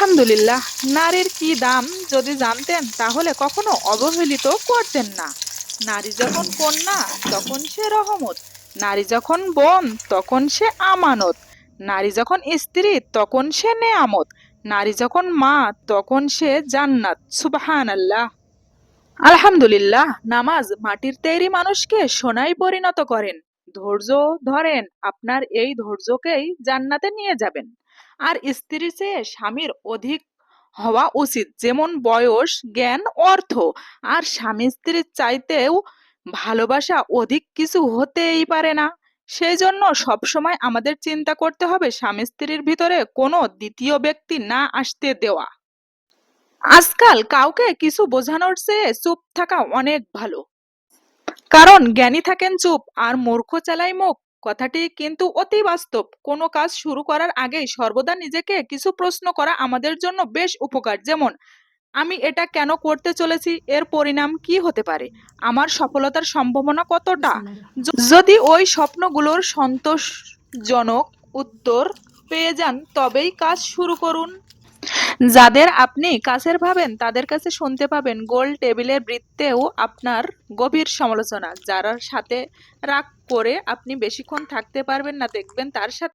আলহামদুলিল্লাহ, নারীর কি দাম যদি জানতেন তাহলে কখনো অবহেলিত করতেন না। নারী যখন কন্যা তখন সে রহমত, নারী যখন বোন তখন সে আমানত, নারী যখন স্ত্রী তখন সে নেয়ামত, নারী যখন মা তখন সে জান্নাত। সুবহানাল্লাহ। আলহামদুলিল্লাহ, নামাজ মাটির তৈরি মানুষকে সোনায় পরিণত করেন। ধৈর্য ধরেন, আপনার এই ধৈর্যকেই জান্নাতে নিয়ে যাবেন। আর স্ত্রীর চেয়ে স্বামীর অধিক হওয়া উচিত, যেমন বয়স, জ্ঞান, অর্থ। আর স্বামী স্ত্রীর চাইতেও ভালোবাসা অধিক কিছু হতেই পারে না। সেই জন্য সবসময় আমাদের চিন্তা করতে হবে স্বামী স্ত্রীর ভিতরে কোনো দ্বিতীয় ব্যক্তি না আসতে দেওয়া। আজকাল কাউকে কিছু বোঝানোর চেয়ে চুপ থাকা অনেক ভালো, কারণ জ্ঞানী থাকেন চুপ আর মূর্খ চালায় মুখ। কথাটি কিন্তু অতি বাস্তব। কোনো কাজ শুরু করার আগেই সর্বদা নিজেকে কিছু প্রশ্ন করা আমাদের জন্য বেশ উপকার। যেমন, আমি এটা কেন করতে চলেছি, এর পরিণাম কি হতে পারে, আমার সফলতার সম্ভাবনা কতটা। যদি ওই স্বপ্নগুলোর সন্তোষজনক উত্তর পেয়ে যান তবেই কাজ শুরু করুন। যাদের আপনি কাছের ভাবেন তাদের কাছে শুনতে পাবেন গোল টেবিলের বৃত্তেও আপনার গভীর সমালোচনা। যার সাথে রাগ করে আপনি বেশিক্ষণ থাকতে পারবেন না, দেখবেন তার সাথে